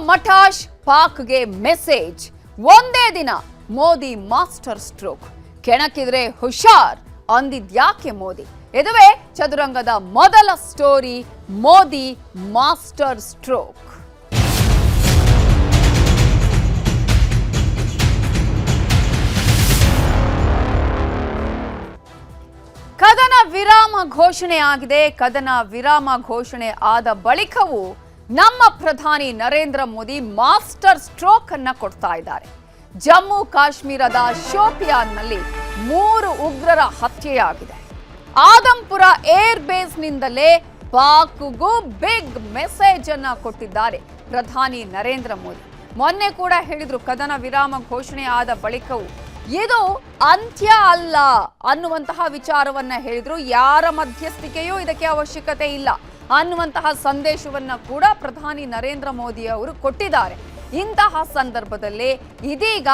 ಮಠಾಶ್ ಪಾಕ್ಗೆ message. ಒಂದೇ ದಿನ Modi master stroke. ಕೆಣಕಿದ್ರೆ ಹುಷಾರ್ ಅಂದಿದ್ಯಾಕೆ ಮೋದಿ? ಇದುವೇ ಚದುರಂಗದ ಮೊದಲ ಸ್ಟೋರಿ, ಮೋದಿ ಮಾಸ್ಟರ್ ಸ್ಟ್ರೋಕ್. ಕದನ ವಿರಾಮ ಘೋಷಣೆ ಆಗಿದೆ. ಕದನ ವಿರಾಮ ಘೋಷಣೆ ಆದ ಬಳಿಕವೂ ನಮ್ಮ ಪ್ರಧಾನಿ ನರೇಂದ್ರ ಮೋದಿ ಮಾಸ್ಟರ್ ಸ್ಟ್ರೋಕ್ ಅನ್ನ ಕೊಡ್ತಾ ಇದ್ದಾರೆ. ಜಮ್ಮು ಕಾಶ್ಮೀರದ ಶೋಪಿಯಾನ್ನಲ್ಲಿ 3 ಉಗ್ರರ ಹತ್ಯೆಯಾಗಿದೆ. ಆದಂಪುರ ಏರ್ ಬೇಸ್ನಿಂದಲೇ ಪಾಕ್ಗೂ ಬಿಗ್ ಮೆಸೇಜ್ ಅನ್ನ ಕೊಟ್ಟಿದ್ದಾರೆ ಪ್ರಧಾನಿ ನರೇಂದ್ರ ಮೋದಿ. ಮೊನ್ನೆ ಕೂಡ ಹೇಳಿದ್ರು, ಕದನ ವಿರಾಮ ಘೋಷಣೆ ಆದ ಬಳಿಕವೂ ಇದು ಅಂತ್ಯ ಅಲ್ಲ ಅನ್ನುವಂತಹ ವಿಚಾರವನ್ನ ಹೇಳಿದ್ರು. ಯಾರ ಮಧ್ಯಸ್ಥಿಕೆಯೂ ಇದಕ್ಕೆ ಅವಶ್ಯಕತೆ ಇಲ್ಲ ಅನ್ನುವಂತಹ ಸಂದೇಶವನ್ನ ಕೂಡ ಪ್ರಧಾನಿ ನರೇಂದ್ರ ಮೋದಿ ಅವರು ಕೊಟ್ಟಿದ್ದಾರೆ. ಇಂತಹ ಸಂದರ್ಭದಲ್ಲಿ ಇದೀಗ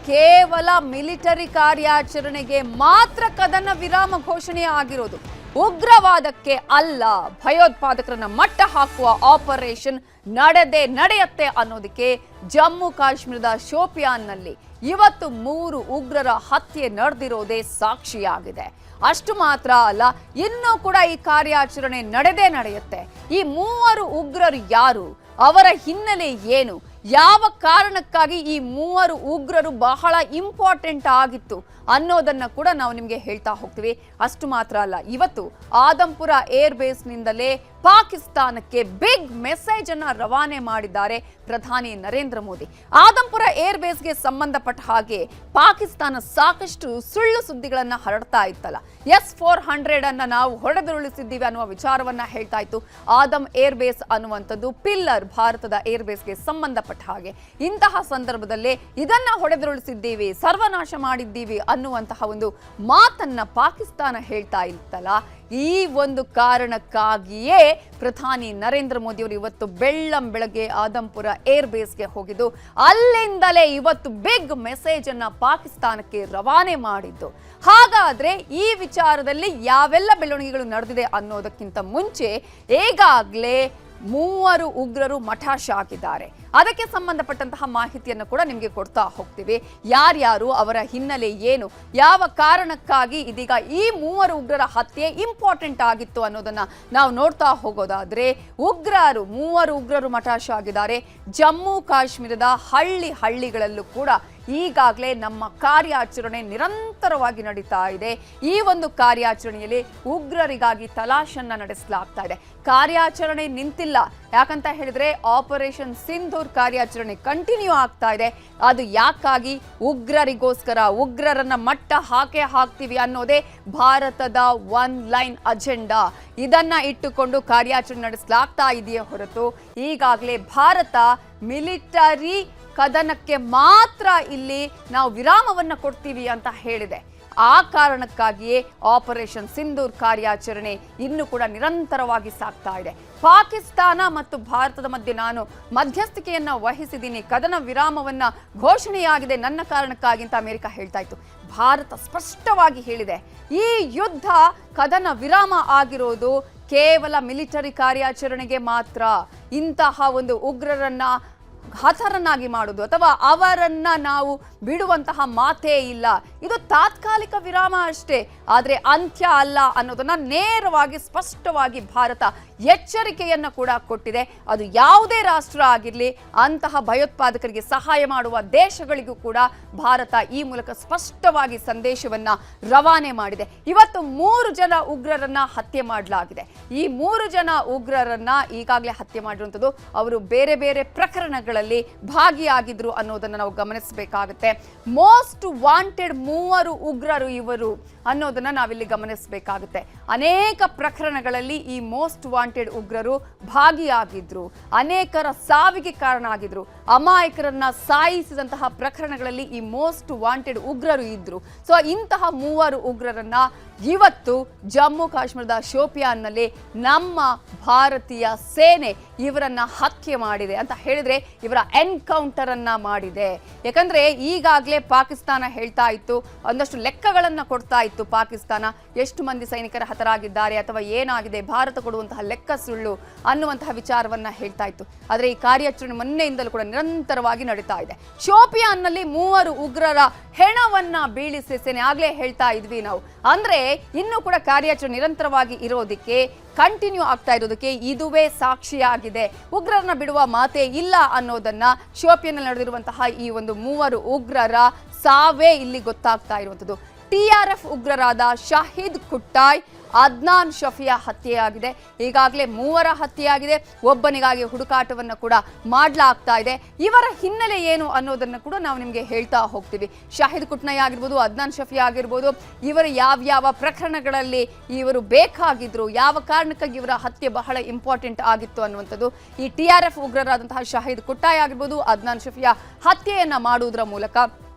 ಕೇವಲ ಮಿಲಿಟರಿ ಕಾರ್ಯಾಚರಣೆಗೆ ಮಾತ್ರ ಕದನ ವಿರಾಮ ಘೋಷಣೆ ಆಗಿರೋದು, ಉಗ್ರವಾದಕ್ಕೆ ಅಲ್ಲ. ಭಯೋತ್ಪಾದಕರನ್ನ ಮಟ್ಟ ಹಾಕುವ ಆಪರೇಷನ್ ನಡೆಯುತ್ತೆ ಅನ್ನೋದಕ್ಕೆ ಜಮ್ಮು ಕಾಶ್ಮೀರದ ಶೋಪಿಯಾನ್ನಲ್ಲಿ ಇವತ್ತು 3 ಉಗ್ರರ ಹತ್ಯೆ ನಡೆದಿರೋದೇ ಸಾಕ್ಷಿಯಾಗಿದೆ. ಅಷ್ಟು ಮಾತ್ರ ಅಲ್ಲ, ಇನ್ನೂ ಕೂಡ ಈ ಕಾರ್ಯಾಚರಣೆ ನಡೆಯುತ್ತೆ. ಈ 3 ಉಗ್ರರು ಯಾರು, ಅವರ ಹಿನ್ನೆಲೆ ಏನು, ಯಾವ ಕಾರಣಕ್ಕಾಗಿ ಈ 3 ಉಗ್ರರು ಬಹಳ ಇಂಪಾರ್ಟೆಂಟ್ ಆಗಿತ್ತು ಅನ್ನೋದನ್ನ ಕೂಡ ನಾವು ನಿಮಗೆ ಹೇಳ್ತಾ ಹೋಗ್ತೀವಿ. ಅಷ್ಟು ಮಾತ್ರ ಅಲ್ಲ, ಇವತ್ತು ಆದಂಪುರ ಏರ್ ಬೇಸ್ನಿಂದಲೇ ಪಾಕಿಸ್ತಾನಕ್ಕೆ ಬಿಗ್ ಮೆಸೇಜ್ ಅನ್ನ ರವಾನೆ ಮಾಡಿದ್ದಾರೆ ಪ್ರಧಾನಿ ನರೇಂದ್ರ ಮೋದಿ. ಆದಂಪುರ ಏರ್ ಬೇಸ್ಗೆ ಸಂಬಂಧಪಟ್ಟ ಹಾಗೆ ಪಾಕಿಸ್ತಾನ ಸಾಕಷ್ಟು ಸುಳ್ಳು ಸುದ್ದಿಗಳನ್ನ ಹರಡ್ತಾ ಇತ್ತಲ್ಲ. S-400 ಅನ್ನ ನಾವು ಹೊಡೆದುರುಳಿಸಿದ್ದೀವಿ ಅನ್ನುವ ವಿಚಾರವನ್ನ ಹೇಳ್ತಾ ಇತ್ತು. ಆದಮ್ ಏರ್ ಬೇಸ್ ಅನ್ನುವಂಥದ್ದು ಪಿಲ್ಲರ್ ಭಾರತದ ಏರ್ ಬೇಸ್ಗೆ ಸಂಬಂಧಪಟ್ಟ ಹಾಗೆ. ಇಂತಹ ಸಂದರ್ಭದಲ್ಲೇ ಇದನ್ನ ಹೊಡೆದುರುಳಿಸಿದ್ದೀವಿ, ಸರ್ವನಾಶ ಮಾಡಿದ್ದೀವಿ ಅನ್ನುವಂತಹ ಒಂದು ಮಾತನ್ನ ಪಾಕಿಸ್ತಾನ ಹೇಳ್ತಾ ಇತ್ತಲ್ಲ. ಈ ಒಂದು ಕಾರಣಕ್ಕಾಗಿಯೇ ಪ್ರಧಾನಿ ನರೇಂದ್ರ ಮೋದಿ ಅವರು ಇವತ್ತು ಬೆಳ್ಳಂಬೆಳಗ್ಗೆ ಆದಂಪುರ ಏರ್ ಬೇಸ್ಗೆ ಹೋಗಿದ್ದು, ಅಲ್ಲಿಂದಲೇ ಇವತ್ತು ಬಿಗ್ ಮೆಸೇಜ್ ಅನ್ನ ಪಾಕಿಸ್ತಾನಕ್ಕೆ ರವಾನೆ ಮಾಡಿದ್ದು. ಹಾಗಾದ್ರೆ ಈ ವಿಚಾರದಲ್ಲಿ ಯಾವೆಲ್ಲ ಬೆಳವಣಿಗೆಗಳು ನಡೆದಿದೆ ಅನ್ನೋದಕ್ಕಿಂತ ಮುಂಚೆ ಈಗಾಗಲೇ 3 ಉಗ್ರರು ಮಠಾಶ್ ಆಗಿದ್ದಾರೆ. ಅದಕ್ಕೆ ಸಂಬಂಧಪಟ್ಟಂತಹ ಮಾಹಿತಿಯನ್ನು ಕೂಡ ನಿಮಗೆ ಕೊಡ್ತಾ ಹೋಗ್ತೀವಿ. ಯಾರ್ಯಾರು, ಅವರ ಹಿನ್ನೆಲೆ ಏನು, ಯಾವ ಕಾರಣಕ್ಕಾಗಿ ಇದೀಗ ಈ 3 ಉಗ್ರರ ಹತ್ಯೆ ಇಂಪಾರ್ಟೆಂಟ್ ಆಗಿತ್ತು ಅನ್ನೋದನ್ನ ನಾವು ನೋಡ್ತಾ ಹೋಗೋದಾದ್ರೆ, 3 ಉಗ್ರರು ಮಠಾಶ್ ಆಗಿದ್ದಾರೆ. ಜಮ್ಮು ಕಾಶ್ಮೀರದ ಹಳ್ಳಿಗಳಲ್ಲೂ ಕೂಡ ಈಗಾಗಲೇ ನಮ್ಮ ಕಾರ್ಯಾಚರಣೆ ನಿರಂತರವಾಗಿ ನಡೀತಾ ಇದೆ. ಈ ಒಂದು ಕಾರ್ಯಾಚರಣೆಯಲ್ಲಿ ಉಗ್ರರಿಗಾಗಿ ತಲಾಶನ್ನ ನಡೆಸಲಾಗ್ತಾ ಇದೆ. ಕಾರ್ಯಾಚರಣೆ ನಿಂತಿಲ್ಲ, ಯಾಕಂತ ಹೇಳಿದ್ರೆ ಆಪರೇಷನ್ ಸಿಂಧೂರ್ ಕಾರ್ಯಾಚರಣೆ ಕಂಟಿನ್ಯೂ ಆಗ್ತಾ ಇದೆ. ಅದು ಯಾಕಾಗಿ? ಉಗ್ರರಿಗೋಸ್ಕರ, ಉಗ್ರರನ್ನ ಮಟ್ಟ ಹಾಕ್ತೀವಿ ಅನ್ನೋದೇ ಭಾರತದ 1 ಲೈನ್ ಅಜೆಂಡಾ. ಇದನ್ನ ಇಟ್ಟುಕೊಂಡು ಕಾರ್ಯಾಚರಣೆ ನಡೆಸಲಾಗ್ತಾ ಇದೆಯೇ ಹೊರತು ಈಗಾಗಲೇ ಭಾರತ ಮಿಲಿಟರಿ ಕದನಕ್ಕೆ ಮಾತ್ರ ಇಲ್ಲಿ ನಾವು ವಿರಾಮವನ್ನ ಕೊಡ್ತೀವಿ ಅಂತ ಹೇಳಿದೆ. ಆ ಕಾರಣಕ್ಕಾಗಿಯೇ ಆಪರೇಷನ್ ಸಿಂಧೂರ್ ಕಾರ್ಯಾಚರಣೆ ಇನ್ನೂ ಕೂಡ ನಿರಂತರವಾಗಿ ಸಾಗ್ತಾ ಇದೆ. ಪಾಕಿಸ್ತಾನ ಮತ್ತು ಭಾರತದ ಮಧ್ಯೆ ನಾನು ಮಧ್ಯಸ್ಥಿಕೆಯನ್ನ ವಹಿಸಿದ್ದೀನಿ, ಕದನ ವಿರಾಮವನ್ನ ಘೋಷಣೆಯಾಗಿದೆ ನನ್ನ ಕಾರಣಕ್ಕಾಗಿ ಅಂತ ಅಮೆರಿಕ ಹೇಳ್ತಾ ಇತ್ತು. ಭಾರತ ಸ್ಪಷ್ಟವಾಗಿ ಹೇಳಿದೆ, ಈ ಯುದ್ಧ ಕದನ ವಿರಾಮ ಆಗಿರೋದು ಕೇವಲ ಮಿಲಿಟರಿ ಕಾರ್ಯಾಚರಣೆಗೆ ಮಾತ್ರ. ಇಂತಹ ಒಂದು ಉಗ್ರರನ್ನ ಹತರನ್ನಾಗಿ ಮಾಡುವುದು ಅಥವಾ ಅವರನ್ನ ನಾವು ಬಿಡುವಂತಹ ಮಾತೇ ಇಲ್ಲ. ಇದು ತಾತ್ಕಾಲಿಕ ವಿರಾಮ ಅಷ್ಟೇ, ಆದರೆ ಅಂತ್ಯ ಅಲ್ಲ ಅನ್ನೋದನ್ನ ನೇರವಾಗಿ ಸ್ಪಷ್ಟವಾಗಿ ಭಾರತ ಎಚ್ಚರಿಕೆಯನ್ನ ಕೂಡ ಕೊಟ್ಟಿದೆ. ಅದು ಯಾವುದೇ ರಾಷ್ಟ್ರ ಆಗಿರಲಿ, ಅಂತಹ ಭಯೋತ್ಪಾದಕರಿಗೆ ಸಹಾಯ ಮಾಡುವ ದೇಶಗಳಿಗೂ ಕೂಡ ಭಾರತ ಈ ಮೂಲಕ ಸ್ಪಷ್ಟವಾಗಿ ಸಂದೇಶವನ್ನ ರವಾನೆ ಮಾಡಿದೆ. ಇವತ್ತು 3 ಜನ ಉಗ್ರರನ್ನ ಹತ್ಯೆ ಮಾಡಲಾಗಿದೆ. ಈ 3 ಜನ ಉಗ್ರರನ್ನ ಈಗಾಗಲೇ ಹತ್ಯೆ ಮಾಡಿರುವಂಥದ್ದು ಅವರು ಬೇರೆ ಬೇರೆ ಪ್ರಕರಣಗಳಲ್ಲಿ ಭಾಗಿಯಾಗಿದ್ರು ಅನ್ನೋದನ್ನ ನಾವು ಗಮನಿಸಬೇಕಾಗುತ್ತೆ. ಮೋಸ್ಟ್ ವಾಂಟೆಡ್ 3 ಉಗ್ರರು ಇವರು ಅನ್ನೋದನ್ನ ನಾವಿಲ್ಲಿ ಗಮನಿಸಬೇಕಾಗುತ್ತೆ. ಅನೇಕ ಪ್ರಕರಣಗಳಲ್ಲಿ ಈ ಮೋಸ್ಟ್ ವಾಂಟೆಡ್ ಉಗ್ರರು ಭಾಗಿಯಾಗಿದ್ರು, ಅನೇಕರ ಸಾವಿಗೆ ಕಾರಣ ಆಗಿದ್ರು, ಅಮಾಯಕರನ್ನ ಸಾಯಿಸಿದಂತಹ ಪ್ರಕರಣಗಳಲ್ಲಿ ಈ ಮೋಸ್ಟ್ ವಾಂಟೆಡ್ ಉಗ್ರರು ಇದ್ರು. ಸೊ ಇಂತಹ 3 ಉಗ್ರರನ್ನ ಇವತ್ತು ಜಮ್ಮು ಕಾಶ್ಮೀರದ ಶೋಪಿಯಾನ್ನಲ್ಲಿ ನಮ್ಮ ಭಾರತೀಯ ಸೇನೆ ಇವರನ್ನ ಹತ್ಯೆ ಮಾಡಿದೆ ಅಂತ ಹೇಳಿದ್ರೆ ಇವರ ಎನ್ಕೌಂಟರ್ ಅನ್ನ ಮಾಡಿದೆ. ಯಾಕಂದ್ರೆ ಈಗಾಗಲೇ ಪಾಕಿಸ್ತಾನ ಹೇಳ್ತಾ ಇತ್ತು, ಒಂದಷ್ಟು ಲೆಕ್ಕಗಳನ್ನ ಕೊಡ್ತಾ ಇತ್ತು ಪಾಕಿಸ್ತಾನ, ಎಷ್ಟು ಮಂದಿ ಸೈನಿಕರ ಹತರಾಗಿದ್ದಾರೆ ಅಥವಾ ಏನಾಗಿದೆ, ಭಾರತ ಕೊಡುವಂತಹ ಲೆಕ್ಕ ಸುಳ್ಳು ಅನ್ನುವಂತಹ ವಿಚಾರವನ್ನ ಹೇಳ್ತಾ ಇತ್ತು. ಆದರೆ ಈ ಕಾರ್ಯಾಚರಣೆ ಮೊನ್ನೆಯಿಂದಲೂ ಕೂಡ ನಿರಂತರವಾಗಿ ನಡೀತಾ ಇದೆ. ಶೋಪಿಯಾನ್ನಲ್ಲಿ 3 ಉಗ್ರರ ಹೆಣವನ್ನ ಬೀಳಿಸಿ ಸೇನೆ ಆಗ್ಲೇ ಹೇಳ್ತಾ ಇದ್ವಿ ನಾವು. ಅಂದ್ರೆ ಇನ್ನೂ ಕೂಡ ಕಾರ್ಯಾಚರಣೆ ನಿರಂತರವಾಗಿ ಇರೋದಕ್ಕೆ, ಕಂಟಿನ್ಯೂ ಆಗ್ತಾ ಇರೋದಕ್ಕೆ ಇದುವೇ ಸಾಕ್ಷಿಯಾಗಿದೆ. ಉಗ್ರರನ್ನ ಬಿಡುವ ಮಾತೇ ಇಲ್ಲ ಅನ್ನೋದನ್ನ ಶೋಪಿಯಾನ್ನಲ್ಲಿ ನಡೆದಿರುವಂತಹ ಈ ಒಂದು 3 ಉಗ್ರರ ಸಾವೇ ಇಲ್ಲಿ ಗೊತ್ತಾಗ್ತಾ ಇರುವಂಥದ್ದು. TRF ಉಗ್ರರಾದ ಶಾಹಿದ್ ಕುಟ್ಟಾಯ್, ಅದ್ನಾನ್ ಶಫಿಯಾ ಹತ್ಯೆಯಾಗಿದೆ. ಈಗಾಗಲೇ 3 ಹತ್ಯೆಯಾಗಿದೆ. ಒಬ್ಬನಿಗಾಗಿ ಹುಡುಕಾಟವನ್ನು ಕೂಡ ಮಾಡಲಾಗ್ತಾ ಇದೆ. ಇವರ ಹಿನ್ನೆಲೆ ಏನು ಅನ್ನೋದನ್ನು ಕೂಡ ನಾವು ನಿಮಗೆ ಹೇಳ್ತಾ ಹೋಗ್ತೀವಿ. ಶಾಹಿದ್ ಕುಟ್ನಾಯ್ ಆಗಿರ್ಬೋದು, ಅದ್ನಾನ್ ಶಫಿಯಾ ಆಗಿರ್ಬೋದು, ಇವರು ಯಾವ ಪ್ರಕರಣಗಳಲ್ಲಿ ಇವರು ಬೇಕಾಗಿದ್ರು, ಯಾವ ಕಾರಣಕ್ಕಾಗಿ ಇವರ ಹತ್ಯೆ ಬಹಳ ಇಂಪಾರ್ಟೆಂಟ್ ಆಗಿತ್ತು ಅನ್ನುವಂಥದ್ದು ಈ TRF ಉಗ್ರರಾದಂತಹ ಶಾಹಿದ್ ಕುಟ್ಟಾಯ್ ಆಗಿರ್ಬೋದು, ಅದ್ನಾನ್ ಶಫಿಯಾ ಹತ್ಯೆಯನ್ನ ಮಾಡುವುದರ ಮೂಲಕ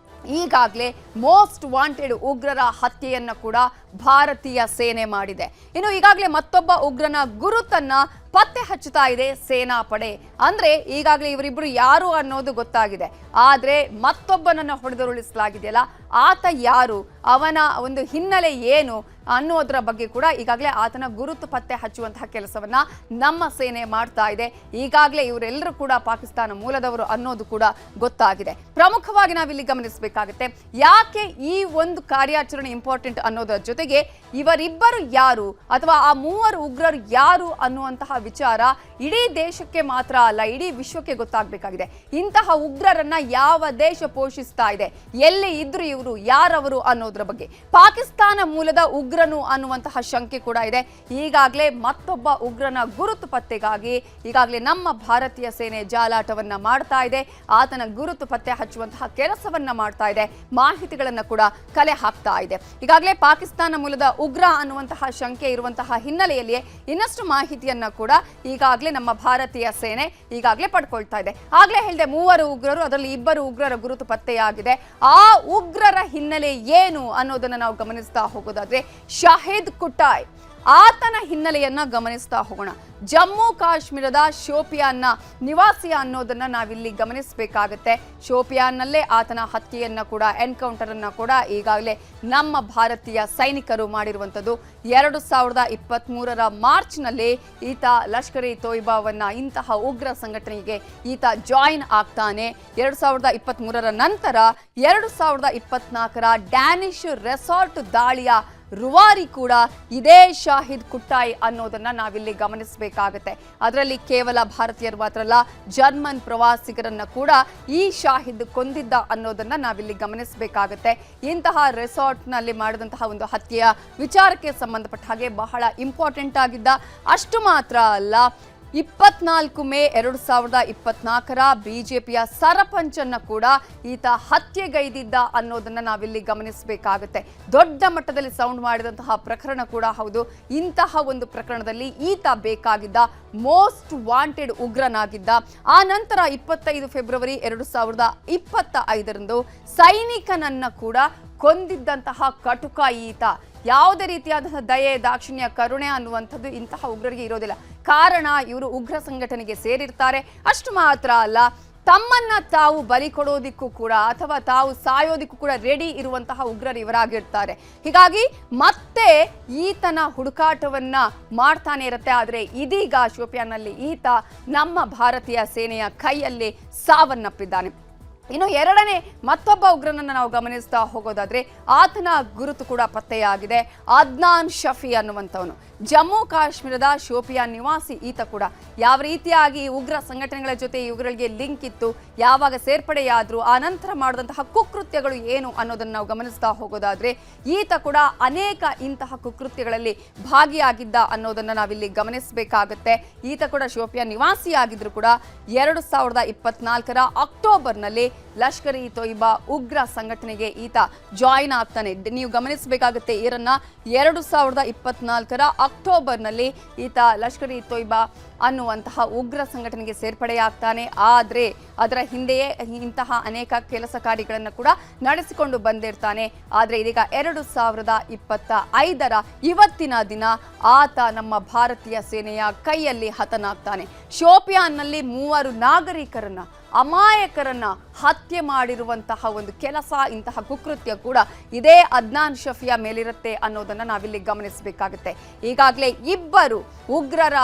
ಈಗಾಗಲೇ ಮೋಸ್ಟ್ ವಾಂಟೆಡ್ ಉಗ್ರರ ಹತ್ಯೆಯನ್ನು ಕೂಡ ಭಾರತೀಯ ಸೇನೆ ಮಾಡಿದೆ. ಇನ್ನು ಈಗಾಗಲೇ ಮತ್ತೊಬ್ಬ ಉಗ್ರನ ಗುರುತನ್ನ ಪತ್ತೆ ಹಚ್ಚುತ್ತಾ ಇದೆ ಸೇನಾ ಪಡೆ. ಅಂದ್ರೆ ಈಗಾಗಲೇ ಇವರಿಬ್ಬರು ಯಾರು ಅನ್ನೋದು ಗೊತ್ತಾಗಿದೆ, ಆದ್ರೆ ಮತ್ತೊಬ್ಬನನ್ನ ಹೊಡೆದುರುಳಿಸಲಾಗಿದೆಯಲ್ಲ, ಆತ ಯಾರು, ಅವನ ಒಂದು ಹಿನ್ನೆಲೆ ಏನು ಅನ್ನೋದರ ಬಗ್ಗೆ ಕೂಡ ಈಗಾಗಲೇ ಆತನ ಗುರುತು ಪತ್ತೆ ಹಚ್ಚುವಂತಹ ಕೆಲಸವನ್ನ ನಮ್ಮ ಸೇನೆ ಮಾಡ್ತಾ ಇದೆ. ಈಗಾಗಲೇ ಇವರೆಲ್ಲರೂ ಕೂಡ ಪಾಕಿಸ್ತಾನ ಮೂಲದವರು ಅನ್ನೋದು ಕೂಡ ಗೊತ್ತಾಗಿದೆ. ಪ್ರಮುಖವಾಗಿ ನಾವಿಲ್ಲಿ ಗಮನಿಸಬೇಕಾಗುತ್ತೆ, ಯಾಕೆ ಈ ಒಂದು ಕಾರ್ಯಾಚರಣೆ ಇಂಪಾರ್ಟೆಂಟ್ ಅನ್ನೋದರ ಜೊತೆಗೆ ಇವರಿಬ್ಬರು ಯಾರು ಅಥವಾ ಆ 3 ಉಗ್ರರು ಯಾರು ಅನ್ನುವಂತಹ ವಿಚಾರ ಇಡೀ ದೇಶಕ್ಕೆ ಮಾತ್ರ ಅಲ್ಲ, ಇಡೀ ವಿಶ್ವಕ್ಕೆ ಗೊತ್ತಾಗಬೇಕಾಗಿದೆ. ಇಂತಹ ಉಗ್ರರನ್ನ ಯಾವ ದೇಶ ಪೋಷಿಸ್ತಾ ಇದೆ, ಎಲ್ಲಿ ಇದ್ರು ಇವರು, ಯಾರವರು ಅನ್ನೋದ್ರ ಬಗ್ಗೆ. ಪಾಕಿಸ್ತಾನ ಮೂಲದ ಉಗ್ರನು ಅನ್ನುವಂತಹ ಶಂಕೆ ಕೂಡ ಇದೆ. ಈಗಾಗಲೇ ಮತ್ತೊಬ್ಬ ಉಗ್ರನ ಗುರುತು ಪತ್ತೆಗಾಗಿ ಈಗಾಗಲೇ ನಮ್ಮ ಭಾರತೀಯ ಸೇನೆ ಜಾಲಾಟವನ್ನ ಮಾಡ್ತಾ ಇದೆ. ಆತನ ಗುರುತು ಪತ್ತೆ ಹಚ್ಚುವಂತಹ ಕೆಲಸವನ್ನ ಮಾಡ್ತಾ ಇದೆ, ಮಾಹಿತಿಗಳನ್ನ ಕೂಡ ಕಲೆ ಹಾಕ್ತಾ ಇದೆ. ಈಗಾಗಲೇ ಪಾಕಿಸ್ತಾನ ಮೂಲದ ಉಗ್ರ ಅನ್ನುವಂತಹ ಶಂಕೆ ಇರುವಂತಹ ಹಿನ್ನೆಲೆಯಲ್ಲಿಯೇ ಇನ್ನಷ್ಟು ಮಾಹಿತಿಯನ್ನ ಕೂಡ ಈಗಾಗಲೇ ನಮ್ಮ ಭಾರತೀಯ ಸೇನೆ ಈಗಾಗಲೇ ಪಡ್ಕೊಳ್ತಾ ಇದೆ. ಆಗ್ಲೇ ಹೇಳಿದೆ 3 ಉಗ್ರರು, ಅದರಲ್ಲಿ 2 ಉಗ್ರರ ಗುರುತು ಪತ್ತೆಯಾಗಿದೆ. ಆ ಉಗ್ರರ ಹಿನ್ನೆಲೆ ಏನು ಅನ್ನೋದನ್ನ ನಾವು ಗಮನಿಸ್ತಾ ಹೋಗೋದಾದ್ರೆ, ಶಾಹಿದ್ ಕುಟ್ಟಾಯ್ ಆತನ ಹಿನ್ನೆಲೆಯನ್ನ ಗಮನಿಸ್ತಾ ಹೋಗೋಣ. ಜಮ್ಮು ಕಾಶ್ಮೀರದ ಶೋಪಿಯಾನ್ನ ನಿವಾಸಿ ಅನ್ನೋದನ್ನ ನಾವಿಲ್ಲಿ ಗಮನಿಸಬೇಕಾಗತ್ತೆ. ಶೋಪಿಯಾನ್ನಲ್ಲೇ ಆತನ ಹತ್ಯೆಯನ್ನ ಕೂಡ, ಎನ್ಕೌಂಟರ್ ಅನ್ನ ಕೂಡ ಈಗಾಗಲೇ ನಮ್ಮ ಭಾರತೀಯ ಸೈನಿಕರು ಮಾಡಿರುವಂಥದ್ದು. 2023ರ ಮಾರ್ಚ್ನಲ್ಲಿ ಈತ ಲಷ್ಕರ್ ಇ ತೊಯ್ಬಾವನ್ನ, ಇಂತಹ ಉಗ್ರ ಸಂಘಟನೆಗೆ ಈತ ಜಾಯಿನ್ ಆಗ್ತಾನೆ. 2023ರ ನಂತರ 2024ರ ಡ್ಯಾನಿಶ್ ರೆಸಾರ್ಟ್ ದಾಳಿಯ ರೂವಾರಿ ಕೂಡ ಇದೇ ಶಾಹಿದ್ ಕುಟ್ಟಾಯ್ ಅನ್ನೋದನ್ನ ನಾವಿಲ್ಲಿ ಗಮನಿಸಬೇಕಾಗತ್ತೆ. ಅದರಲ್ಲಿ ಕೇವಲ ಭಾರತೀಯರು ಮಾತ್ರ ಅಲ್ಲ, ಜರ್ಮನ್ ಪ್ರವಾಸಿಗರನ್ನ ಕೂಡ ಈ ಶಾಹಿದ್ ಕೊಂದಿದ್ದ ಅನ್ನೋದನ್ನ ನಾವಿಲ್ಲಿ ಗಮನಿಸಬೇಕಾಗತ್ತೆ. ಇಂತಹ ರೆಸಾರ್ಟ್ನಲ್ಲಿ ಮಾಡಿದಂತಹ ಒಂದು ಹತ್ಯೆಯ ವಿಚಾರಕ್ಕೆ ಸಂಬಂಧಪಟ್ಟ ಹಾಗೆ ಬಹಳ ಇಂಪಾರ್ಟೆಂಟ್ ಆಗಿದ್ದ. ಅಷ್ಟು ಮಾತ್ರ ಅಲ್ಲ, 24 ಮೇ 2024ರ ಬಿಜೆಪಿಯ ಸರಪಂಚನ್ನ ಕೂಡ ಈತ ಹತ್ಯೆಗೈದಿದ್ದ ಅನ್ನೋದನ್ನ ನಾವಿಲ್ಲಿ ಗಮನಿಸಬೇಕಾಗುತ್ತೆ. ದೊಡ್ಡ ಮಟ್ಟದಲ್ಲಿ ಸೌಂಡ್ ಮಾಡಿದಂತಹ ಪ್ರಕರಣ ಕೂಡ ಹೌದು. ಇಂತಹ ಒಂದು ಪ್ರಕರಣದಲ್ಲಿ ಈತ ಬೇಕಾಗಿದ್ದ ಮೋಸ್ಟ್ ವಾಂಟೆಡ್ ಉಗ್ರನಾಗಿದ್ದ. ಆ ನಂತರ 25 ಫೆಬ್ರವರಿ 2025ರಂದು ಸೈನಿಕನನ್ನ ಕೂಡ ಕೊಂದಿದ್ದಂತಹ ಕಟುಕ ಈತ. ಯಾವುದೇ ರೀತಿಯಾದಂತಹ ದಯೆ, ದಾಕ್ಷಿಣ್ಯ, ಕರುಣೆ ಅನ್ನುವಂಥದ್ದು ಇಂತಹ ಉಗ್ರರಿಗೆ ಇರೋದಿಲ್ಲ. ಕಾರಣ, ಇವರು ಉಗ್ರ ಸಂಘಟನೆಗೆ ಸೇರಿರ್ತಾರೆ. ಅಷ್ಟು ಮಾತ್ರ ಅಲ್ಲ, ತಮ್ಮನ್ನ ತಾವು ಬಲಿ ಕೊಡೋದಿಕ್ಕೂ ಕೂಡ ಅಥವಾ ತಾವು ಸಾಯೋದಿಕ್ಕೂ ಕೂಡ ರೆಡಿ ಇರುವಂತಹ ಉಗ್ರರು ಇವರಾಗಿರ್ತಾರೆ. ಹೀಗಾಗಿ ಮತ್ತೆ ಈತನ ಹುಡುಕಾಟವನ್ನ ಮಾಡ್ತಾನೆ ಇರುತ್ತೆ. ಆದರೆ ಇದೀಗ ಶೋಪಿಯಾನ್ನಲ್ಲಿ ಈತ ನಮ್ಮ ಭಾರತೀಯ ಸೇನೆಯ ಕೈಯಲ್ಲಿ ಸಾವನ್ನಪ್ಪಿದ್ದಾನೆ. ಇನ್ನು 2ನೇ ಮತ್ತೊಬ್ಬ ಉಗ್ರನನ್ನು ನಾವು ಗಮನಿಸ್ತಾ ಹೋಗೋದಾದ್ರೆ, ಆತನ ಗುರುತು ಕೂಡ ಪತ್ತೆಯಾಗಿದೆ. ಅದ್ನಾನ್ ಶಫಿ ಅನ್ನುವಂಥವನು ಜಮ್ಮು ಕಾಶ್ಮೀರದ ಶೋಪಿಯಾನ್ ನಿವಾಸಿ. ಈತ ಕೂಡ ಯಾವ ರೀತಿಯಾಗಿ ಉಗ್ರ ಸಂಘಟನೆಗಳ ಜೊತೆ ಇವುಗಳಿಗೆ ಲಿಂಕ್ ಇತ್ತು, ಯಾವಾಗ ಸೇರ್ಪಡೆಯಾದ್ರು, ಆ ನಂತರ ಮಾಡಿದಂತಹ ಕುಕೃತ್ಯಗಳು ಏನು ಅನ್ನೋದನ್ನು ನಾವು ಗಮನಿಸ್ತಾ ಹೋಗೋದಾದ್ರೆ, ಈತ ಕೂಡ ಅನೇಕ ಇಂತಹ ಕುಕೃತ್ಯಗಳಲ್ಲಿ ಭಾಗಿಯಾಗಿದ್ದ ಅನ್ನೋದನ್ನ ನಾವಿಲ್ಲಿ ಗಮನಿಸಬೇಕಾಗತ್ತೆ. ಈತ ಕೂಡ ಶೋಪಿಯಾನ್ ನಿವಾಸಿಯಾಗಿದ್ರು ಕೂಡ 2024ರ ಅಕ್ಟೋಬರ್ನಲ್ಲಿ ಲಷ್ಕರ್ ಇ ತೊಯ್ಬಾ ಉಗ್ರ ಸಂಘಟನೆಗೆ ಈತ ಜಾಯಿನ್ ಆಗ್ತಾನೆ. ನೀವು ಗಮನಿಸಬೇಕಾಗುತ್ತೆ, ಇವರನ್ನ 2024 ಅಕ್ಟೋಬರ್ನಲ್ಲಿ ಈತ ಲಷ್ಕರ್ ಇ ತೊಯ್ಬಾ ಅನ್ನುವಂತಹ ಉಗ್ರ ಸಂಘಟನೆಗೆ ಸೇರ್ಪಡೆಯಾಗ್ತಾನೆ. ಆದರೆ ಅದರ ಹಿಂದೆಯೇ ಇಂತಹ ಅನೇಕ ಕೆಲಸ ಕಾರ್ಯಗಳನ್ನು ಕೂಡ ನಡೆಸಿಕೊಂಡು ಬಂದಿರ್ತಾನೆ. ಆದರೆ ಇದೀಗ 2025 ಇವತ್ತಿನ ದಿನ ಆತ ನಮ್ಮ ಭಾರತೀಯ ಸೇನೆಯ ಕೈಯಲ್ಲಿ ಹತನಾಗ್ತಾನೆ. ಶೋಪಿಯಾನ್ನಲ್ಲಿ 3 ನಾಗರಿಕರನ್ನ, ಅಮಾಯಕರನ್ನ ಹತ್ಯೆ ಮಾಡಿರುವಂತಹ ಒಂದು ಕೆಲಸ, ಇಂತಹ ಕುಕೃತ್ಯ ಕೂಡ ಇದೇ ಅದ್ನಾನ್ ಶಫಿಯಾ ಮೇಲಿರುತ್ತೆ ಅನ್ನೋದನ್ನ ನಾವಿಲ್ಲಿ ಗಮನಿಸಬೇಕಾಗುತ್ತೆ. ಈಗಾಗಲೇ 2 ಉಗ್ರರ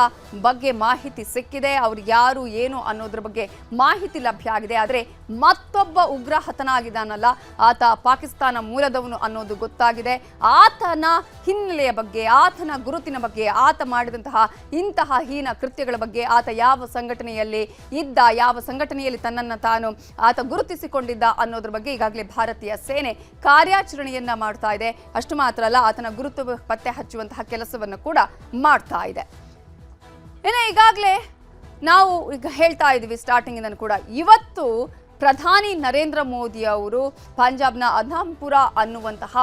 ಬಗ್ಗೆ ಮಾಹಿತಿ ಸಿಕ್ಕಿದೆ. ಅವ್ರು ಯಾರು ಏನು ಅನ್ನೋದ್ರ ಬಗ್ಗೆ ಮಾಹಿತಿ ಲಭ್ಯ ಆಗಿದೆ. ಆದರೆ ಮತ್ತೊಬ್ಬ ಉಗ್ರ ಹತನಾಗಿದ್ದಾನಲ್ಲ, ಆತ ಪಾಕಿಸ್ತಾನ ಮೂಲದವನು ಅನ್ನೋದು ಗೊತ್ತಾಗಿದೆ. ಆತನ ಹಿನ್ನೆಲೆಯ ಬಗ್ಗೆ, ಆತನ ಗುರುತಿನ ಬಗ್ಗೆ, ಆತ ಮಾಡಿದಂತಹ ಇಂತಹ ಹೀನ ಕೃತ್ಯಗಳ ಬಗ್ಗೆ, ಆತ ಯಾವ ಸಂಘಟನೆಯಲ್ಲಿ ಇದ್ದ, ಯಾವ ಸಂಘಟನೆಯಲ್ಲಿ ತನ್ನನ್ನು ತಾನು ಆತ ಗುರುತಿಸಿಕೊಂಡಿದ್ದ ಅನ್ನೋದ್ರ ಬಗ್ಗೆ ಈಗಾಗಲೇ ಭಾರತೀಯ ಸೇನೆ ಕಾರ್ಯಾಚರಣೆಯನ್ನ ಮಾಡ್ತಾ ಇದೆ. ಅಷ್ಟು ಮಾತ್ರ ಅಲ್ಲ, ಆತನ ಗುರುತು ಪತ್ತೆ ಹಚ್ಚುವಂತಹ ಕೆಲಸವನ್ನು ಕೂಡ ಮಾಡ್ತಾ ಇದೆ. ಇನ್ನು ಈಗಾಗಲೇ ನಾವು ಈಗ ಹೇಳ್ತಾ ಇದ್ದೀವಿ ಸ್ಟಾರ್ಟಿಂಗ್ ಇಂದ ಕೂಡ, ಇವತ್ತು ಪ್ರಧಾನಿ ನರೇಂದ್ರ ಮೋದಿ ಅವರು ಪಂಜಾಬ್ನ ಅಧಾಂಪುರ ಅನ್ನುವಂತಹ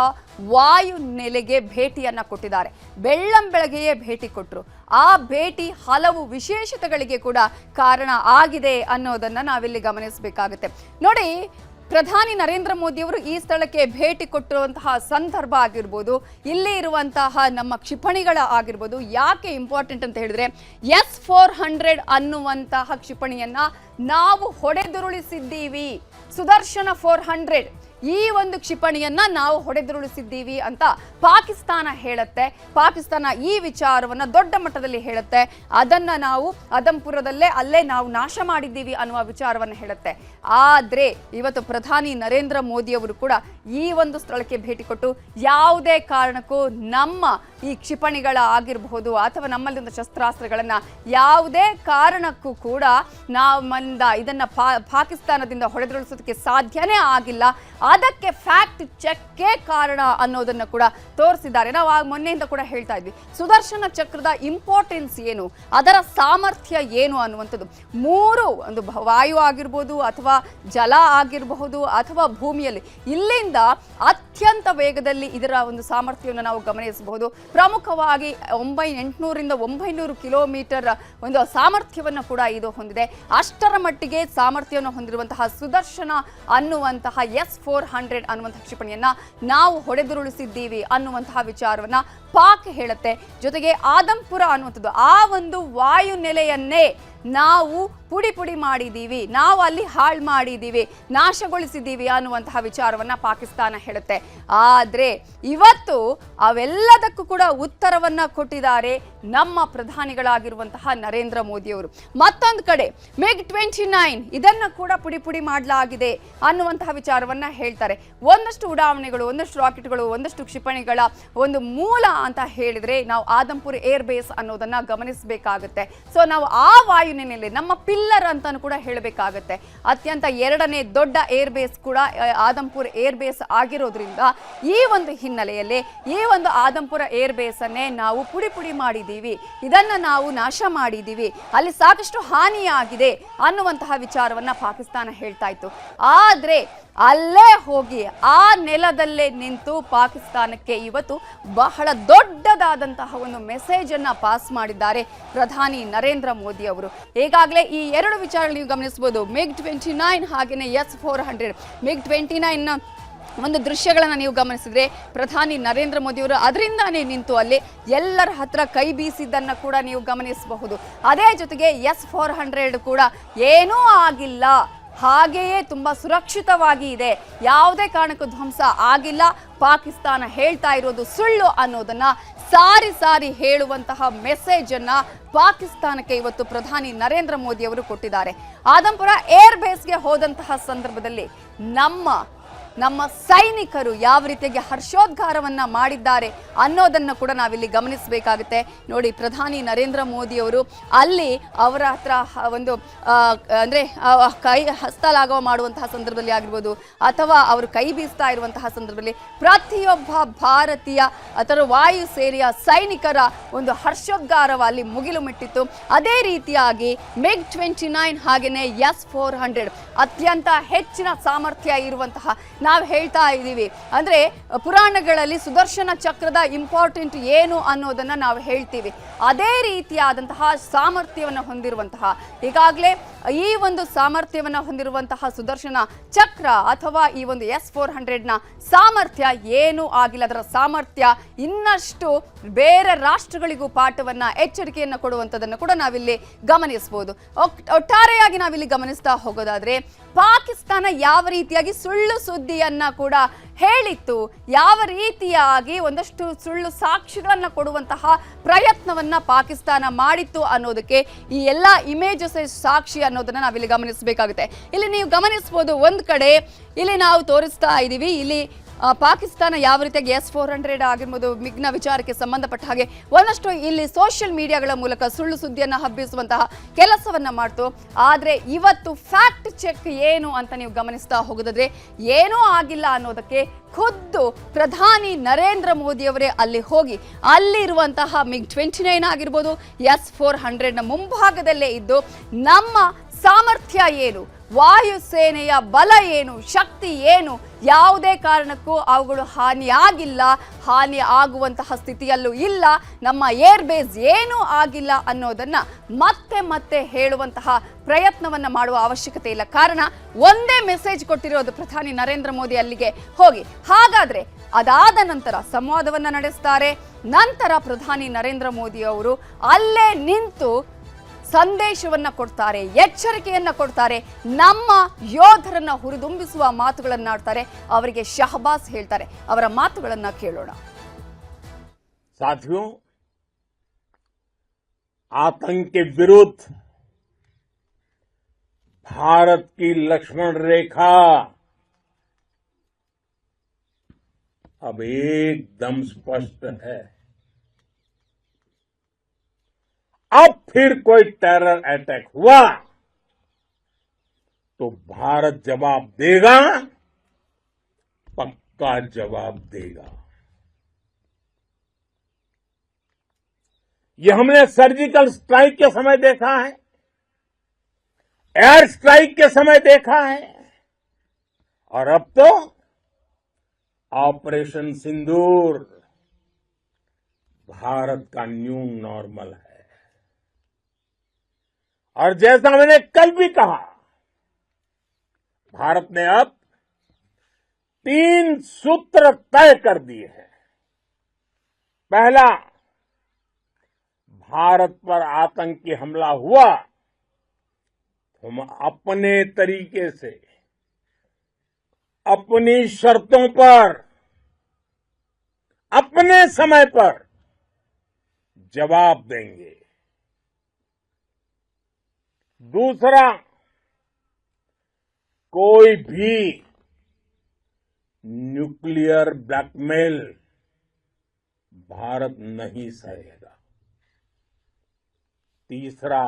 ವಾಯು ನೆಲೆಗೆ ಭೇಟಿಯನ್ನ ಕೊಟ್ಟಿದ್ದಾರೆ. ಬೆಳ್ಳಂಬೆಳಗ್ಗೆಯೇ ಭೇಟಿ ಕೊಟ್ಟರು. ಆ ಭೇಟಿ ಹಲವು ವಿಶೇಷತೆಗಳಿಗೆ ಕೂಡ ಕಾರಣ ಆಗಿದೆ ಅನ್ನೋದನ್ನ ನಾವಿಲ್ಲಿ ಗಮನಿಸಬೇಕಾಗುತ್ತೆ. ನೋಡಿ, ಪ್ರಧಾನಿ ನರೇಂದ್ರ ಮೋದಿ ಅವರು ಈ ಸ್ಥಳಕ್ಕೆ ಭೇಟಿ ಕೊಟ್ಟಿರುವಂತಹ ಸಂದರ್ಭ ಆಗಿರ್ಬೋದು, ಇಲ್ಲಿ ಇರುವಂತಹ ನಮ್ಮ ಕ್ಷಿಪಣಿಗಳ ಆಗಿರ್ಬೋದು, ಯಾಕೆ ಇಂಪಾರ್ಟೆಂಟ್ ಅಂತ ಹೇಳಿದ್ರೆ, S-400 ಅನ್ನುವಂತಹ ಕ್ಷಿಪಣಿಯನ್ನ ನಾವು ಹೊಡೆದುರುಳಿಸಿದ್ದೀವಿ. ಸುದರ್ಶನ 400 ಈ ಒಂದು ಕ್ಷಿಪಣಿಯನ್ನ ನಾವು ಹೊಡೆದುರುಳಿಸಿದ್ದೀವಿ ಅಂತ ಪಾಕಿಸ್ತಾನ ಹೇಳುತ್ತೆ. ಪಾಕಿಸ್ತಾನ ಈ ವಿಚಾರವನ್ನ ದೊಡ್ಡ ಮಟ್ಟದಲ್ಲಿ ಹೇಳುತ್ತೆ. ಅದನ್ನ ನಾವು ಅದಂಪುರದಲ್ಲೇ ಅಲ್ಲೇ ನಾವು ನಾಶ ಮಾಡಿದ್ದೀವಿ ಅನ್ನುವ ವಿಚಾರವನ್ನು ಹೇಳುತ್ತೆ. ಆದ್ರೆ ಇವತ್ತು ಪ್ರಧಾನಿ ನರೇಂದ್ರ ಮೋದಿ ಅವರು ಕೂಡ ಈ ಒಂದು ಸ್ಥಳಕ್ಕೆ ಭೇಟಿ ಕೊಟ್ಟು ಯಾವುದೇ ಕಾರಣಕ್ಕೂ ನಮ್ಮ ಈ ಕ್ಷಿಪಣಿಗಳ ಆಗಿರಬಹುದು ಅಥವಾ ನಮ್ಮಲ್ಲಿಂದ ಶಸ್ತ್ರಾಸ್ತ್ರಗಳನ್ನ ಯಾವುದೇ ಕಾರಣಕ್ಕೂ ಕೂಡ ನಮ್ಮಿಂದ ಇದನ್ನ ಪಾಕಿಸ್ತಾನದಿಂದ ಹೊಡೆದುರುಳಿಸೋದಕ್ಕೆ ಸಾಧ್ಯನೇ ಆಗಿಲ್ಲ. ಅದಕ್ಕೆ ಫ್ಯಾಕ್ಟ್ ಚೆಕ್ಗೆ ಕಾರಣ ಅನ್ನೋದನ್ನ ಕೂಡ ತೋರಿಸಿದ್ದಾರೆ. ನಾವು ಮೊನ್ನೆಯಿಂದ ಕೂಡ ಹೇಳ್ತಾ ಇದ್ವಿ, ಸುದರ್ಶನ ಚಕ್ರದ ಇಂಪಾರ್ಟೆನ್ಸ್ ಏನು, ಅದರ ಸಾಮರ್ಥ್ಯ ಏನು ಅನ್ನುವಂಥದ್ದು. 3 ಒಂದು ವಾಯು ಆಗಿರ್ಬೋದು ಅಥವಾ ಜಲ ಆಗಿರಬಹುದು ಅಥವಾ ಭೂಮಿಯಲ್ಲಿ, ಇಲ್ಲಿಂದ ಅತ್ಯಂತ ವೇಗದಲ್ಲಿ ಇದರ ಒಂದು ಸಾಮರ್ಥ್ಯವನ್ನು ನಾವು ಗಮನಿಸಬಹುದು. ಪ್ರಮುಖವಾಗಿ 800ರಿಂದ 900 ಕಿಲೋಮೀಟರ್ ಒಂದು ಸಾಮರ್ಥ್ಯವನ್ನು ಕೂಡ ಇದು ಹೊಂದಿದೆ. ಅಷ್ಟರ ಮಟ್ಟಿಗೆ ಸಾಮರ್ಥ್ಯವನ್ನು ಹೊಂದಿರುವಂತಹ ಸುದರ್ಶನ ಅನ್ನುವಂತಹ S-400 ಅನ್ನುವಂತಹ ಕ್ಷಿಪಣಿಯನ್ನ ನಾವು ಹೊಡೆದುರುಳಿಸಿದ್ದೀವಿ ಅನ್ನುವಂತಹ ವಿಚಾರವನ್ನ ಪಾಕ್ ಹೇಳುತ್ತೆ. ಜೊತೆಗೆ ಆದಂಪುರ ಅನ್ನುವಂಥದ್ದು, ಆ ಒಂದು ವಾಯು ನೆಲೆಯನ್ನೇ ನಾವು ಪುಡಿ ಮಾಡಿದ್ದೀವಿ, ನಾವು ಅಲ್ಲಿ ಹಾಳು ಮಾಡಿದ್ದೀವಿ, ನಾಶಗೊಳಿಸಿದ್ದೀವಿ ಅನ್ನುವಂತಹ ವಿಚಾರವನ್ನ ಪಾಕಿಸ್ತಾನ ಹೇಳುತ್ತೆ. ಆದ್ರೆ ಇವತ್ತು ಅವೆಲ್ಲದಕ್ಕೂ ಕೂಡ ಉತ್ತರವನ್ನ ಕೊಟ್ಟಿದ್ದಾರೆ ನಮ್ಮ ಪ್ರಧಾನಿಗಳಾಗಿರುವಂತಹ ನರೇಂದ್ರ ಮೋದಿ ಅವರು. ಮತ್ತೊಂದು ಕಡೆ MiG-29 ಇದನ್ನ ಕೂಡ ಪುಡಿ ಮಾಡಲಾಗಿದೆ ಅನ್ನುವಂತಹ ವಿಚಾರವನ್ನ ಹೇಳ್ತಾರೆ. ಒಂದಷ್ಟು ಉಡಾವಣೆಗಳು, ಒಂದಷ್ಟು ರಾಕೆಟ್ಗಳು, ಒಂದಷ್ಟು ಕ್ಷಿಪಣಿಗಳ ಒಂದು ಮೂಲ ಅಂತ ಹೇಳಿದ್ರೆ ನಾವು ಆದಂಪುರ ಏರ್ ಬೇಸ್ ಅನ್ನೋದನ್ನ ಗಮನಿಸಬೇಕಾಗುತ್ತೆ. ಸೊ ನಾವು ಆ ವಾಯುನೆಲೆಯಲ್ಲಿ ನಮ್ಮ ಪಿಲ್ಲರ್ ಅಂತಾನು ಕೂಡ ಹೇಳಬೇಕಾಗುತ್ತೆ. ಅತ್ಯಂತ 2ನೇ ದೊಡ್ಡ ಏರ್ ಬೇಸ್ ಕೂಡ ಆದಂಪುರ ಏರ್ ಬೇಸ್ ಆಗಿರೋದ್ರಿಂದ ಈ ಒಂದು ಹಿನ್ನೆಲೆಯಲ್ಲಿ ಈ ಒಂದು ಆದಂಪುರ ಏರ್ ಬೇಸ್ ಅನ್ನೇ ನಾವು ಪುಡಿ ಮಾಡಿದ್ದೀವಿ, ಇದನ್ನ ನಾವು ನಾಶ ಮಾಡಿದ್ದೀವಿ, ಅಲ್ಲಿ ಸಾಕಷ್ಟು ಹಾನಿಯಾಗಿದೆ ಅನ್ನುವಂತಹ ವಿಚಾರವನ್ನ ಪಾಕಿಸ್ತಾನ ಹೇಳ್ತಾ ಇತ್ತು. ಆದ್ರೆ ಅಲ್ಲೇ ಹೋಗಿ ಆ ನೆಲದಲ್ಲೇ ನಿಂತು ಪಾಕಿಸ್ತಾನಕ್ಕೆ ಇವತ್ತು ಬಹಳ ದೊಡ್ಡದಾದಂತಹ ಒಂದು ಮೆಸೇಜ್ ಅನ್ನ ಪಾಸ್ ಮಾಡಿದ್ದಾರೆ ಪ್ರಧಾನಿ ನರೇಂದ್ರ ಮೋದಿ ಅವರು. ಈಗಾಗಲೇ ಈ 2 ವಿಚಾರಗಳು ನೀವು ಗಮನಿಸಬಹುದು, MiG-29 ಹಾಗೆಯೇ S-400. MiG-29 ಒಂದು ದೃಶ್ಯಗಳನ್ನು ನೀವು ಗಮನಿಸಿದ್ರೆ ಪ್ರಧಾನಿ ನರೇಂದ್ರ ಮೋದಿ ಅವರು ಅದರಿಂದಾನೇ ನಿಂತು ಅಲ್ಲಿ ಎಲ್ಲರ ಹತ್ರ ಕೈ ಬೀಸಿದ್ದನ್ನ ಕೂಡ ನೀವು ಗಮನಿಸಬಹುದು. ಅದೇ ಜೊತೆಗೆ S-400 ಕೂಡ ಏನೂ ಆಗಿಲ್ಲ, ಹಾಗೆಯೇ ತುಂಬಾ ಸುರಕ್ಷಿತವಾಗಿ ಇದೆ, ಯಾವುದೇ ಕಾರಣಕ್ಕೂ ಧ್ವಂಸ ಆಗಿಲ್ಲ, ಪಾಕಿಸ್ತಾನ ಹೇಳ್ತಾ ಇರೋದು ಸುಳ್ಳು ಅನ್ನೋದನ್ನ ಸಾರಿ ಹೇಳುವಂತಹ ಮೆಸೇಜ್ ಅನ್ನ ಪಾಕಿಸ್ತಾನಕ್ಕೆ ಇವತ್ತು ಪ್ರಧಾನಿ ನರೇಂದ್ರ ಮೋದಿ ಅವರು ಕೊಟ್ಟಿದ್ದಾರೆ. ಆದಂಪುರ ಏರ್ ಬೇಸ್ಗೆ ಹೋದಂತಹ ಸಂದರ್ಭದಲ್ಲಿ ನಮ್ಮ ನಮ್ಮ ಸೈನಿಕರು ಯಾವ ರೀತಿಯಾಗಿ ಹರ್ಷೋದ್ಗಾರವನ್ನ ಮಾಡಿದ್ದಾರೆ ಅನ್ನೋದನ್ನು ಕೂಡ ನಾವಿಲ್ಲಿ ಗಮನಿಸಬೇಕಾಗುತ್ತೆ. ನೋಡಿ, ಪ್ರಧಾನಿ ನರೇಂದ್ರ ಮೋದಿ ಅವರು ಅಲ್ಲಿ ಅವರ ಹತ್ರ ಒಂದು ಅಂದ್ರೆ ಕೈ ಹಸ್ತಲಾಘವ ಮಾಡುವಂತಹ ಸಂದರ್ಭದಲ್ಲಿ ಆಗಿರ್ಬೋದು ಅಥವಾ ಅವರು ಕೈ ಬೀಸ್ತಾ ಇರುವಂತಹ ಸಂದರ್ಭದಲ್ಲಿ ಪ್ರತಿಯೊಬ್ಬ ಭಾರತೀಯ ಅಥವಾ ವಾಯು ಸೇನೆಯ ಸೈನಿಕರ ಒಂದು ಹರ್ಷೋದ್ಗಾರವ ಅಲ್ಲಿ ಮುಗಿಲು ಮುಟ್ಟಿತ್ತು. ಅದೇ ರೀತಿಯಾಗಿ MiG-29 ಹಾಗೆಯೇ S-400 ಅತ್ಯಂತ ಹೆಚ್ಚಿನ ಸಾಮರ್ಥ್ಯ ಇರುವಂತಹ, ನಾವು ಹೇಳ್ತಾ ಇದ್ದೀವಿ ಅಂದ್ರೆ ಪುರಾಣಗಳಲ್ಲಿ ಸುದರ್ಶನ ಚಕ್ರದ ಇಂಪಾರ್ಟೆಂಟ್ ಏನು ಅನ್ನೋದನ್ನ ನಾವು ಹೇಳ್ತೀವಿ. ಅದೇ ರೀತಿಯಾದಂತಹ ಸಾಮರ್ಥ್ಯವನ್ನು ಹೊಂದಿರುವಂತಹ, ಈಗಾಗಲೇ ಈ ಒಂದು ಸಾಮರ್ಥ್ಯವನ್ನು ಹೊಂದಿರುವಂತಹ ಸುದರ್ಶನ ಚಕ್ರ ಅಥವಾ ಈ ಒಂದು S-400ನ ಸಾಮರ್ಥ್ಯ ಏನೂ ಆಗಿಲ್ಲ. ಅದರ ಸಾಮರ್ಥ್ಯ ಇನ್ನಷ್ಟು ಬೇರೆ ರಾಷ್ಟ್ರಗಳಿಗೂ ಪಾಠವನ್ನ, ಎಚ್ಚರಿಕೆಯನ್ನು ಕೊಡುವಂಥದ್ದನ್ನು ಕೂಡ ನಾವಿಲ್ಲಿ ಗಮನಿಸಬಹುದು. ಒಟ್ಟಾರೆಯಾಗಿ ನಾವಿಲ್ಲಿ ಗಮನಿಸ್ತಾ ಹೋಗೋದಾದ್ರೆ ಪಾಕಿಸ್ತಾನ ಯಾವ ರೀತಿಯಾಗಿ ಸುಳ್ಳು ಸುದ್ದಿಯನ್ನ ಕೂಡ ಹೇಳಿತ್ತು, ಯಾವ ರೀತಿಯಾಗಿ ಒಂದಷ್ಟು ಸುಳ್ಳು ಸಾಕ್ಷಿಗಳನ್ನ ಕೊಡುವಂತಹ ಪ್ರಯತ್ನವನ್ನ ಪಾಕಿಸ್ತಾನ ಮಾಡಿತ್ತು ಅನ್ನೋದಕ್ಕೆ ಈ ಎಲ್ಲ ಇಮೇಜಸ್ ಸಾಕ್ಷಿ ಅನ್ನೋದನ್ನ ನಾವಿಲ್ಲಿ ಗಮನಿಸಬೇಕಾಗುತ್ತೆ. ಇಲ್ಲಿ ನೀವು ಗಮನಿಸಬಹುದು, ಒಂದ್ ಕಡೆ ಇಲ್ಲಿ ನಾವು ತೋರಿಸ್ತಾ ಇದ್ದೀವಿ, ಇಲ್ಲಿ ಪಾಕಿಸ್ತಾನ ಯಾವ ರೀತಿಯಾಗಿ S-400 ಆಗಿರ್ಬೋದು ಮಿಗ್ನ ವಿಚಾರಕ್ಕೆ ಸಂಬಂಧಪಟ್ಟ ಹಾಗೆ ಒಂದಷ್ಟು ಇಲ್ಲಿ ಸೋಷಿಯಲ್ ಮೀಡಿಯಾಗಳ ಮೂಲಕ ಸುಳ್ಳು ಸುದ್ದಿಯನ್ನು ಹಬ್ಬಿಸುವಂತಹ ಕೆಲಸವನ್ನ ಮಾಡ್ತು. ಆದರೆ ಇವತ್ತು ಫ್ಯಾಕ್ಟ್ ಚೆಕ್ ಏನು ಅಂತ ನೀವು ಗಮನಿಸ್ತಾ ಹೋಗೋದಾದ್ರೆ ಏನೂ ಆಗಿಲ್ಲ ಅನ್ನೋದಕ್ಕೆ ಖುದ್ದು ಪ್ರಧಾನಿ ನರೇಂದ್ರ ಮೋದಿ ಅವರೇ ಅಲ್ಲಿ ಹೋಗಿ ಅಲ್ಲಿರುವಂತಹ MiG-29 ಆಗಿರ್ಬೋದು S-400ನ ಮುಂಭಾಗದಲ್ಲೇ ಇದ್ದು ನಮ್ಮ ಸಾಮರ್ಥ್ಯ ಏನು, ವಾಯುಸೇನೆಯ ಬಲ ಏನು, ಶಕ್ತಿ ಏನು, ಯಾವುದೇ ಕಾರಣಕ್ಕೂ ಅವುಗಳು ಹಾನಿಯಾಗಿಲ್ಲ, ಹಾನಿ ಆಗುವಂತಹ ಸ್ಥಿತಿಯಲ್ಲೂ ಇಲ್ಲ, ನಮ್ಮ ಏರ್ ಬೇಸ್ ಏನೂ ಆಗಿಲ್ಲ ಅನ್ನೋದನ್ನ ಮತ್ತೆ ಮತ್ತೆ ಹೇಳುವಂತಹ ಪ್ರಯತ್ನವನ್ನ ಮಾಡುವ ಅವಶ್ಯಕತೆ ಇಲ್ಲ. ಕಾರಣ ಒಂದೇ ಮೆಸೇಜ್ ಕೊಟ್ಟಿರೋದು ಪ್ರಧಾನಿ ನರೇಂದ್ರ ಮೋದಿ ಅಲ್ಲಿಗೆ ಹೋಗಿ. ಹಾಗಾದ್ರೆ ಅದಾದ ನಂತರ ಸಂವಾದವನ್ನ ನಡೆಸ್ತಾರೆ. ನಂತರ ಪ್ರಧಾನಿ ನರೇಂದ್ರ ಮೋದಿ ಅವರು ಅಲ್ಲೇ ನಿಂತು ಸಂದೇಶವನ್ನ ಕೊಡ್ತಾರೆ, ಎಚ್ಚರಿಕೆಯನ್ನ ಕೊಡ್ತಾರೆ, ನಮ್ಮ ಯೋಧರನ್ನ ಹುರಿದುಂಬಿಸುವ ಮಾತುಗಳನ್ನಾಡ್ತಾರೆ, ಅವರಿಗೆ ಶಹಬಾಸ್ ಹೇಳ್ತಾರೆ. ಅವರ ಮಾತುಗಳನ್ನ ಕೇಳೋಣ. साथियों, आतंक के विरुद्ध भारत की लक्ष्मण रेखा अब एकदम स्पष्ट है. अब फिर कोई टेरर अटैक हुआ तो भारत जवाब देगा, पक्का जवाब देगा. ये हमने सर्जिकल स्ट्राइक के समय देखा है, एयर स्ट्राइक के समय देखा है, और अब तो ऑपरेशन सिंदूर भारत का न्यू नॉर्मल है. और जैसा मैंने कल भी कहा, भारत ने अब 3 सूत्र तय कर दिए हैं. पहला, भारत पर आतंकी हमला हुआ, हम अपने तरीके से, अपनी शर्तों पर, अपने समय पर जवाब देंगे. दूसरा, कोई भी न्यूक्लियर ब्लैकमेल भारत नहीं सहेगा. तीसरा,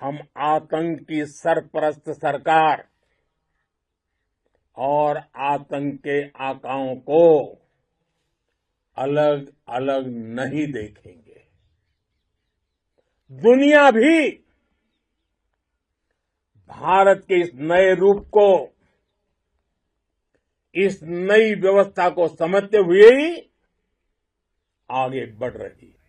हम आतंक की सरपरस्त सरकार और आतंक के आकाओं को अलग अलग नहीं देखेंगे. दुनिया भी भारत के इस नए रूप को, इस नई व्यवस्था को समझते हुए ही आगे बढ़ रही है.